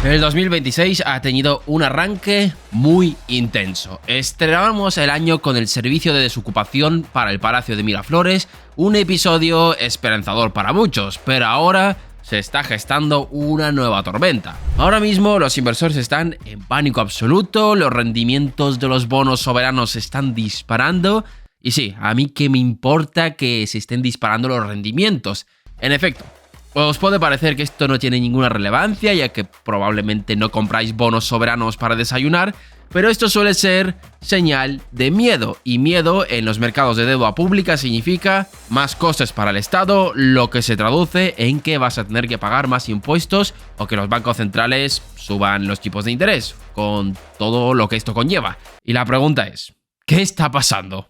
El 2026 ha tenido un arranque muy intenso. Estrenamos el año con el servicio de desocupación para el Palacio de Miraflores, un episodio esperanzador para muchos, pero ahora se está gestando una nueva tormenta. Ahora mismo los inversores están en pánico absoluto, los rendimientos de los bonos soberanos se están disparando, y sí, a mí qué me importa que se estén disparando los rendimientos. En efecto, os puede parecer que esto no tiene ninguna relevancia, ya que probablemente no compráis bonos soberanos para desayunar, pero esto suele ser señal de miedo, y miedo en los mercados de deuda pública significa más costes para el Estado, lo que se traduce en que vas a tener que pagar más impuestos o que los bancos centrales suban los tipos de interés, con todo lo que esto conlleva. Y la pregunta es, ¿qué está pasando?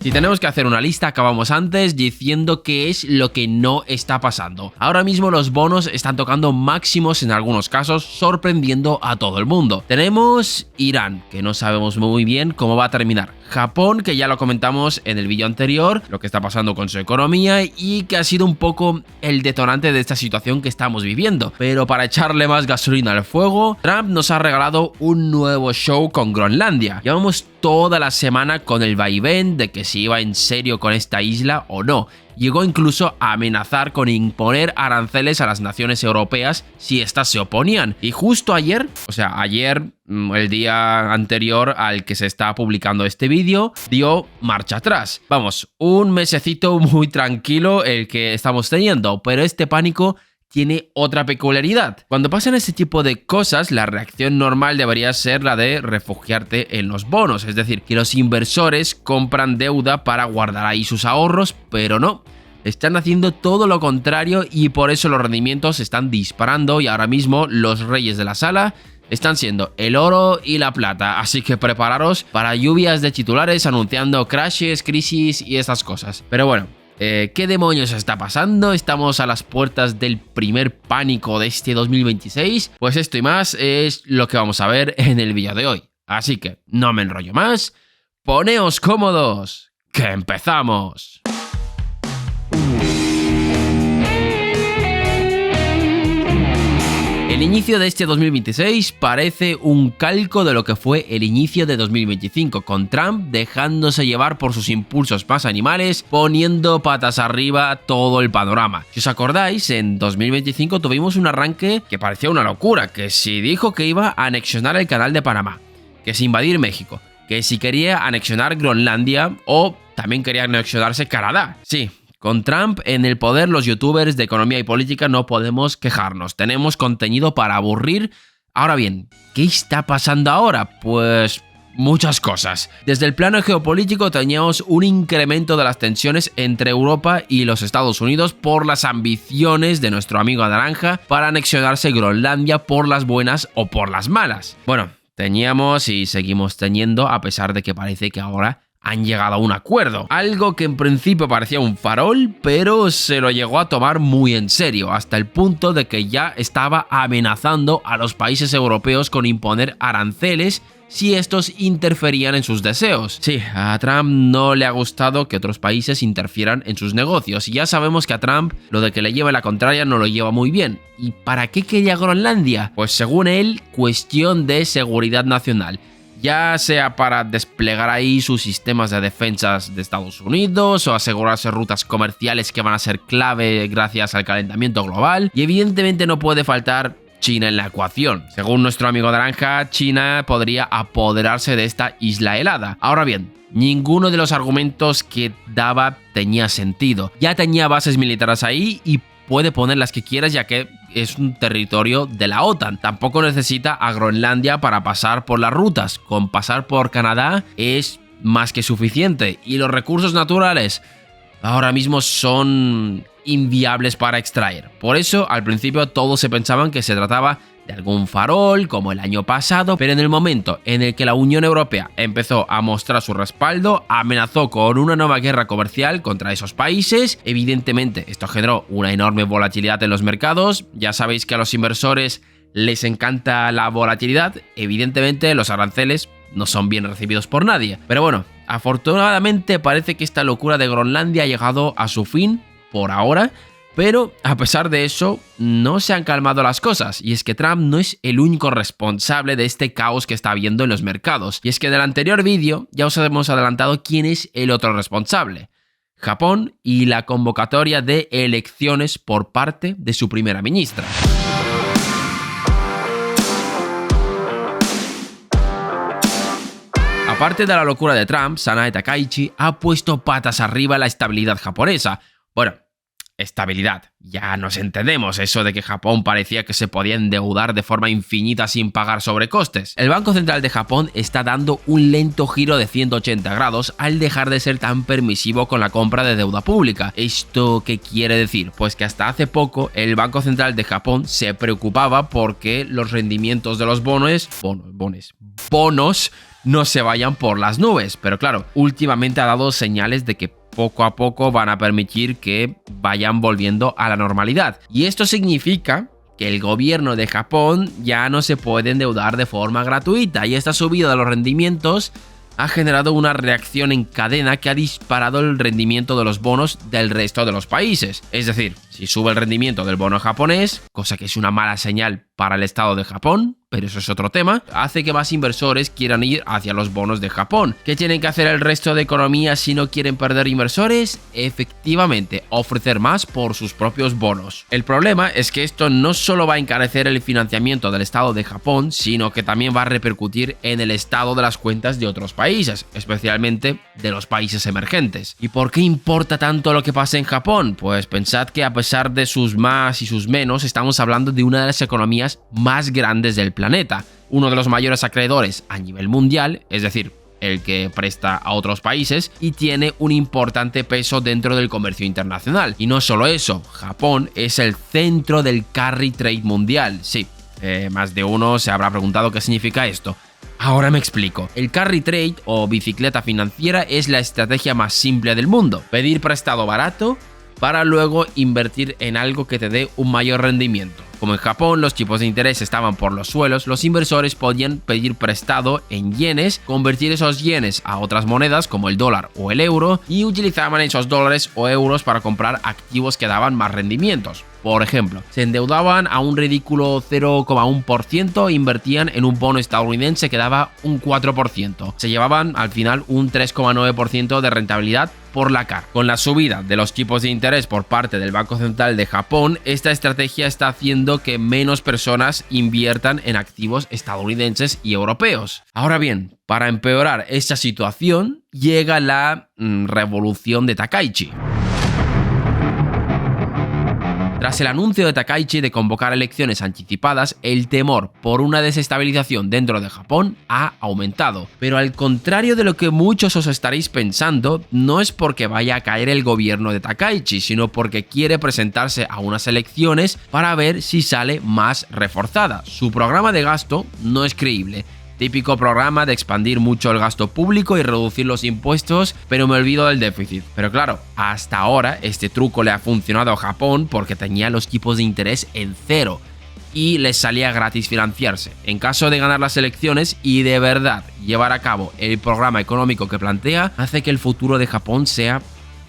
Si tenemos que hacer una lista, acabamos antes diciendo qué es lo que no está pasando. Ahora mismo los bonos están tocando máximos en algunos casos, sorprendiendo a todo el mundo. Tenemos Irán, que no sabemos muy bien cómo va a terminar. Japón, que ya lo comentamos en el vídeo anterior, lo que está pasando con su economía y que ha sido un poco el detonante de esta situación que estamos viviendo. Pero para echarle más gasolina al fuego, Trump nos ha regalado un nuevo show con Groenlandia. Llevamos toda la semana con el vaivén de que si iba en serio con esta isla o no. Llegó incluso a amenazar con imponer aranceles a las naciones europeas si éstas se oponían. Y justo ayer, el día anterior al que se está publicando este vídeo, dio marcha atrás. Vamos, un mesecito muy tranquilo el que estamos teniendo, pero este pánico tiene otra peculiaridad. Cuando pasan este tipo de cosas, la reacción normal debería ser la de refugiarte en los bonos, es decir, que los inversores compran deuda para guardar ahí sus ahorros, pero no. Están haciendo todo lo contrario y por eso los rendimientos se están disparando y ahora mismo los reyes de la sala están siendo el oro y la plata, así que prepararos para lluvias de titulares anunciando crashes, crisis y estas cosas. Pero bueno, ¿qué demonios está pasando? ¿Estamos a las puertas del primer pánico de este 2026? Pues esto y más es lo que vamos a ver en el vídeo de hoy. Así que no me enrollo más, poneos cómodos, que empezamos. El inicio de este 2026 parece un calco de lo que fue el inicio de 2025, con Trump dejándose llevar por sus impulsos más animales, poniendo patas arriba todo el panorama. Si os acordáis, en 2025 tuvimos un arranque que parecía una locura, que si dijo que iba a anexionar el canal de Panamá, que si invadir México, que si quería anexionar Groenlandia o también quería anexionarse Canadá. Sí. Con Trump en el poder, los youtubers de economía y política no podemos quejarnos. Tenemos contenido para aburrir. Ahora bien, ¿qué está pasando ahora? Pues muchas cosas. Desde el plano geopolítico teníamos un incremento de las tensiones entre Europa y los Estados Unidos por las ambiciones de nuestro amigo naranja para anexionarse Groenlandia por las buenas o por las malas. Bueno, teníamos y seguimos teniendo, a pesar de que parece que ahora han llegado a un acuerdo. Algo que en principio parecía un farol, pero se lo llegó a tomar muy en serio, hasta el punto de que ya estaba amenazando a los países europeos con imponer aranceles si estos interferían en sus deseos. Sí, a Trump no le ha gustado que otros países interfieran en sus negocios, y ya sabemos que a Trump lo de que le lleve la contraria no lo lleva muy bien. ¿Y para qué quería Groenlandia? Pues según él, cuestión de seguridad nacional. Ya sea para desplegar ahí sus sistemas de defensas de Estados Unidos o asegurarse rutas comerciales que van a ser clave gracias al calentamiento global. Y evidentemente no puede faltar China en la ecuación. Según nuestro amigo naranja, China podría apoderarse de esta isla helada. Ahora bien, ninguno de los argumentos que daba tenía sentido. Ya tenía bases militares ahí y puede poner las que quieras, ya que es un territorio de la OTAN. Tampoco necesita a Groenlandia para pasar por las rutas. Con pasar por Canadá es más que suficiente. Y los recursos naturales ahora mismo son inviables para extraer. Por eso, al principio todos se pensaban que se trataba de algún farol, como el año pasado, pero en el momento en el que la Unión Europea empezó a mostrar su respaldo, amenazó con una nueva guerra comercial contra esos países. Evidentemente, esto generó una enorme volatilidad en los mercados. Ya sabéis que a los inversores les encanta la volatilidad. Evidentemente, los aranceles no son bien recibidos por nadie. Pero bueno, afortunadamente parece que esta locura de Groenlandia ha llegado a su fin por ahora. Pero a pesar de eso, no se han calmado las cosas, y es que Trump no es el único responsable de este caos que está habiendo en los mercados. Y es que en el anterior vídeo ya os hemos adelantado quién es el otro responsable: Japón y la convocatoria de elecciones por parte de su primera ministra. Aparte de la locura de Trump, Sanae Takaichi ha puesto patas arriba la estabilidad japonesa. Bueno, estabilidad. Ya nos entendemos eso de que Japón parecía que se podía endeudar de forma infinita sin pagar sobrecostes. El Banco Central de Japón está dando un lento giro de 180 grados al dejar de ser tan permisivo con la compra de deuda pública. ¿Esto qué quiere decir? Pues que hasta hace poco el Banco Central de Japón se preocupaba porque los rendimientos de los bonos no se vayan por las nubes. Pero claro, últimamente ha dado señales de que poco a poco van a permitir que vayan volviendo a la normalidad. Y esto significa que el gobierno de Japón ya no se puede endeudar de forma gratuita, y esta subida de los rendimientos ha generado una reacción en cadena que ha disparado el rendimiento de los bonos del resto de los países. Es decir, si sube el rendimiento del bono japonés, cosa que es una mala señal para el estado de Japón, pero eso es otro tema, hace que más inversores quieran ir hacia los bonos de Japón. ¿Qué tienen que hacer el resto de economías si no quieren perder inversores? Efectivamente, ofrecer más por sus propios bonos. El problema es que esto no solo va a encarecer el financiamiento del estado de Japón, sino que también va a repercutir en el estado de las cuentas de otros países, especialmente de los países emergentes. ¿Y por qué importa tanto lo que pase en Japón? Pues pensad que a pesar de sus más y sus menos, estamos hablando de una de las economías más grandes del planeta, uno de los mayores acreedores a nivel mundial, es decir, el que presta a otros países, y tiene un importante peso dentro del comercio internacional. Y no solo eso, Japón es el centro del carry trade mundial. Sí, más de uno se habrá preguntado qué significa esto. Ahora me explico. El carry trade o bicicleta financiera es la estrategia más simple del mundo: pedir prestado barato para luego invertir en algo que te dé un mayor rendimiento. Como en Japón los tipos de interés estaban por los suelos, los inversores podían pedir prestado en yenes, convertir esos yenes a otras monedas como el dólar o el euro, y utilizaban esos dólares o euros para comprar activos que daban más rendimientos. Por ejemplo, se endeudaban a un ridículo 0,1% e invertían en un bono estadounidense que daba un 4%. Se llevaban al final un 3,9% de rentabilidad por la cara. Con la subida de los tipos de interés por parte del Banco Central de Japón, esta estrategia está haciendo que menos personas inviertan en activos estadounidenses y europeos. Ahora bien, para empeorar esta situación, llega la revolución de Takaichi. Tras el anuncio de Takaichi de convocar elecciones anticipadas, el temor por una desestabilización dentro de Japón ha aumentado. Pero al contrario de lo que muchos os estaréis pensando, no es porque vaya a caer el gobierno de Takaichi, sino porque quiere presentarse a unas elecciones para ver si sale más reforzada. Su programa de gasto no es creíble. Típico programa de expandir mucho el gasto público y reducir los impuestos, pero me olvido del déficit. Pero claro, hasta ahora este truco le ha funcionado a Japón porque tenía los tipos de interés en cero y les salía gratis financiarse. En caso de ganar las elecciones y de verdad llevar a cabo el programa económico que plantea, hace que el futuro de Japón sea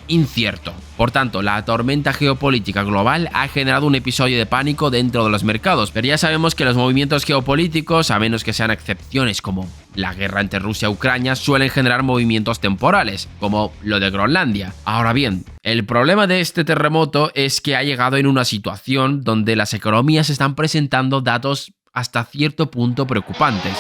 incierto. Por tanto, la tormenta geopolítica global ha generado un episodio de pánico dentro de los mercados, pero ya sabemos que los movimientos geopolíticos, a menos que sean excepciones como la guerra entre Rusia y Ucrania, suelen generar movimientos temporales, como lo de Groenlandia. Ahora bien, el problema de este terremoto es que ha llegado en una situación donde las economías están presentando datos hasta cierto punto preocupantes.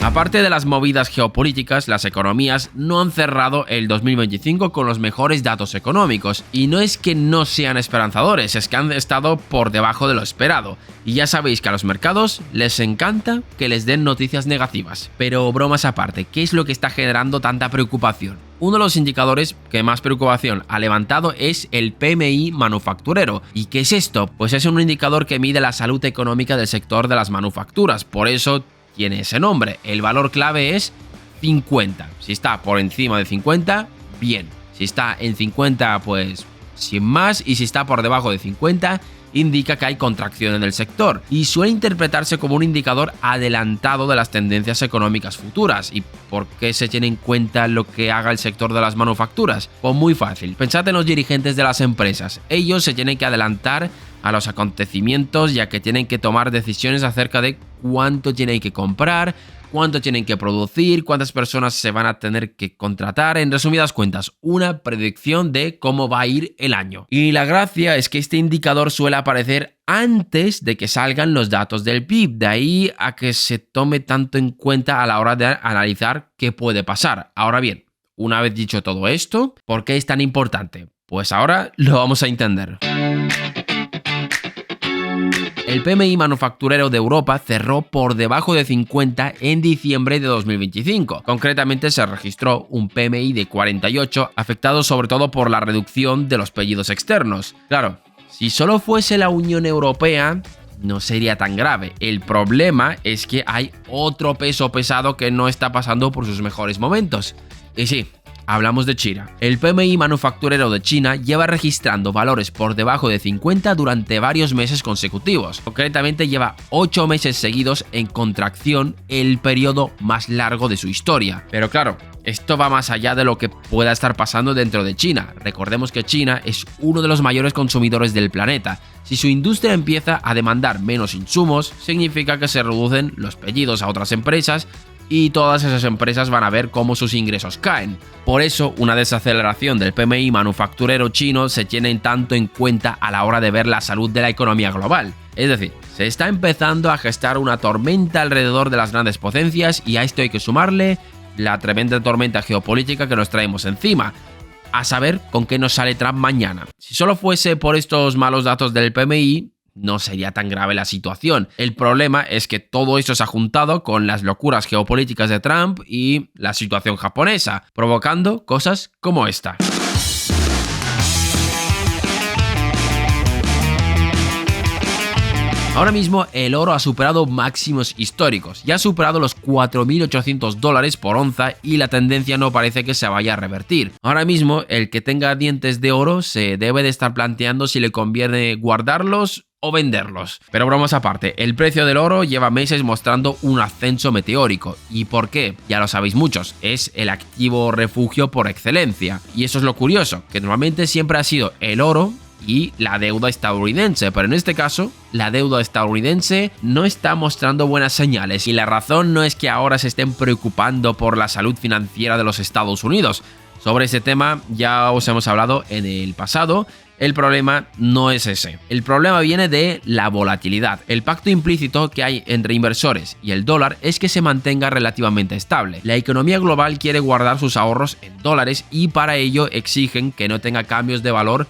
Aparte de las movidas geopolíticas, las economías no han cerrado el 2025 con los mejores datos económicos. Y no es que no sean esperanzadores, es que han estado por debajo de lo esperado. Y ya sabéis que a los mercados les encanta que les den noticias negativas. Pero bromas aparte, ¿qué es lo que está generando tanta preocupación? Uno de los indicadores que más preocupación ha levantado es el PMI manufacturero. ¿Y qué es esto? Pues es un indicador que mide la salud económica del sector de las manufacturas. Por eso tiene ese nombre. El valor clave es 50. Si está por encima de 50, bien. Si está en 50, pues sin más. Y si está por debajo de 50, indica que hay contracción en el sector y suele interpretarse como un indicador adelantado de las tendencias económicas futuras. ¿Y por qué se tiene en cuenta lo que haga el sector de las manufacturas? Pues muy fácil, pensad en los dirigentes de las empresas. Ellos se tienen que adelantar a los acontecimientos, ya que tienen que tomar decisiones acerca de cuánto tienen que comprar, cuánto tienen que producir, cuántas personas se van a tener que contratar. En resumidas cuentas, una predicción de cómo va a ir el año. Y la gracia es que este indicador suele aparecer antes de que salgan los datos del PIB, de ahí a que se tome tanto en cuenta a la hora de analizar qué puede pasar. Ahora bien, una vez dicho todo esto, ¿por qué es tan importante? Pues ahora lo vamos a entender. El PMI manufacturero de Europa cerró por debajo de 50 en diciembre de 2025. Concretamente se registró un PMI de 48, afectado sobre todo por la reducción de los pedidos externos. Claro, si solo fuese la Unión Europea, no sería tan grave. El problema es que hay otro peso pesado que no está pasando por sus mejores momentos. Y sí, hablamos de China. El PMI manufacturero de China lleva registrando valores por debajo de 50 durante varios meses consecutivos. Concretamente lleva 8 meses seguidos en contracción, el periodo más largo de su historia. Pero claro, esto va más allá de lo que pueda estar pasando dentro de China. Recordemos que China es uno de los mayores consumidores del planeta. Si su industria empieza a demandar menos insumos, significa que se reducen los pedidos a otras empresas y todas esas empresas van a ver cómo sus ingresos caen. Por eso, una desaceleración del PMI manufacturero chino se tiene tanto en cuenta a la hora de ver la salud de la economía global. Es decir, se está empezando a gestar una tormenta alrededor de las grandes potencias y a esto hay que sumarle la tremenda tormenta geopolítica que nos traemos encima. A saber con qué nos sale Trump mañana. Si solo fuese por estos malos datos del PMI, no sería tan grave la situación. El problema es que todo esto se ha juntado con las locuras geopolíticas de Trump y la situación japonesa, provocando cosas como esta. Ahora mismo el oro ha superado máximos históricos y ha superado los $4.800 por onza y la tendencia no parece que se vaya a revertir. Ahora mismo el que tenga dientes de oro se debe de estar planteando si le conviene guardarlos o venderlos. Pero bromas aparte, el precio del oro lleva meses mostrando un ascenso meteórico. ¿Y por qué? Ya lo sabéis muchos, es el activo refugio por excelencia. Y eso es lo curioso, que normalmente siempre ha sido el oro y la deuda estadounidense, pero en este caso la deuda estadounidense no está mostrando buenas señales y la razón no es que ahora se estén preocupando por la salud financiera de los Estados Unidos. Sobre ese tema ya os hemos hablado en el pasado. El problema no es ese. El problema viene de la volatilidad. El pacto implícito que hay entre inversores y el dólar es que se mantenga relativamente estable. La economía global quiere guardar sus ahorros en dólares y para ello exigen que no tenga cambios de valor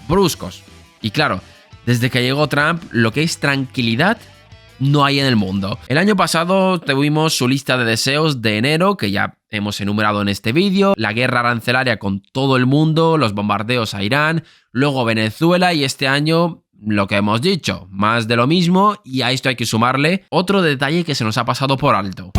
bruscos. Y claro, desde que llegó Trump, lo que es tranquilidad no hay en el mundo. El año pasado tuvimos su lista de deseos de enero, que ya hemos enumerado en este vídeo, la guerra arancelaria con todo el mundo, los bombardeos a Irán, luego Venezuela y este año lo que hemos dicho, más de lo mismo, y a esto hay que sumarle otro detalle que se nos ha pasado por alto.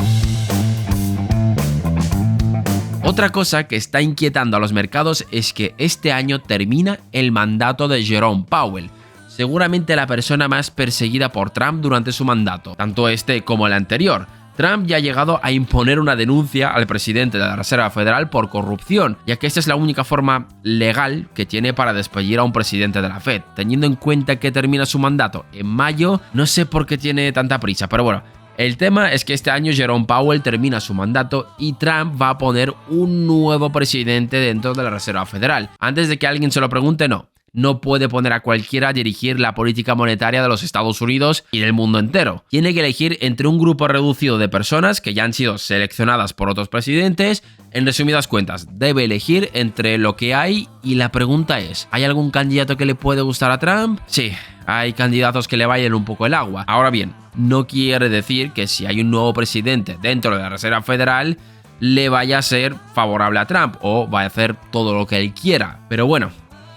Otra cosa que está inquietando a los mercados es que este año termina el mandato de Jerome Powell, seguramente la persona más perseguida por Trump durante su mandato, tanto este como el anterior. Trump ya ha llegado a imponer una denuncia al presidente de la Reserva Federal por corrupción, ya que esta es la única forma legal que tiene para despedir a un presidente de la Fed. Teniendo en cuenta que termina su mandato en mayo, no sé por qué tiene tanta prisa, pero bueno. El tema es que este año Jerome Powell termina su mandato y Trump va a poner un nuevo presidente dentro de la Reserva Federal. Antes de que alguien se lo pregunte, no puede poner a cualquiera a dirigir la política monetaria de los Estados Unidos y del mundo entero. Tiene que elegir entre un grupo reducido de personas que ya han sido seleccionadas por otros presidentes. En resumidas cuentas, debe elegir entre lo que hay y la pregunta es, ¿hay algún candidato que le puede gustar a Trump? Sí, hay candidatos que le bailen un poco el agua. Ahora bien, no quiere decir que si hay un nuevo presidente dentro de la Reserva Federal le vaya a ser favorable a Trump o va a hacer todo lo que él quiera. Pero bueno,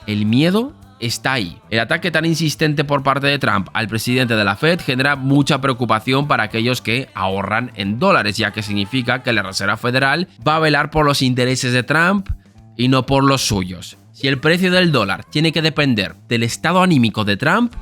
el miedo está ahí. El ataque tan insistente por parte de Trump al presidente de la Fed genera mucha preocupación para aquellos que ahorran en dólares, ya que significa que la Reserva Federal va a velar por los intereses de Trump y no por los suyos. Si el precio del dólar tiene que depender del estado anímico de Trump,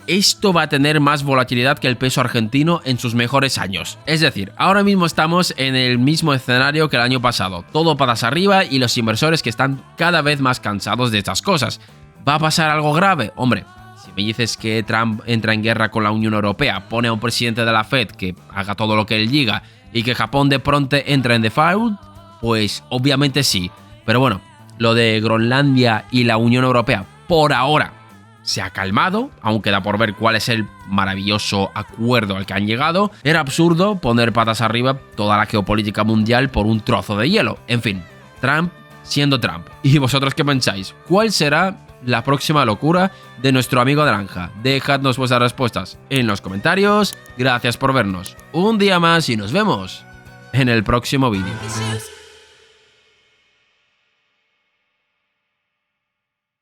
esto va a tener más volatilidad que el peso argentino en sus mejores años. Es decir, ahora mismo estamos en el mismo escenario que el año pasado, todo patas arriba y los inversores que están cada vez más cansados de estas cosas. ¿Va a pasar algo grave? Hombre, si me dices que Trump entra en guerra con la Unión Europea, pone a un presidente de la Fed que haga todo lo que él diga y que Japón de pronto entra en default, pues obviamente sí. Pero bueno, lo de Groenlandia y la Unión Europea por ahora se ha calmado, aún queda por ver cuál es el maravilloso acuerdo al que han llegado. Era absurdo poner patas arriba toda la geopolítica mundial por un trozo de hielo. En fin, Trump siendo Trump. ¿Y vosotros qué pensáis? ¿Cuál será la próxima locura de nuestro amigo Naranja? Dejadnos vuestras respuestas en los comentarios. Gracias por vernos un día más y nos vemos en el próximo vídeo.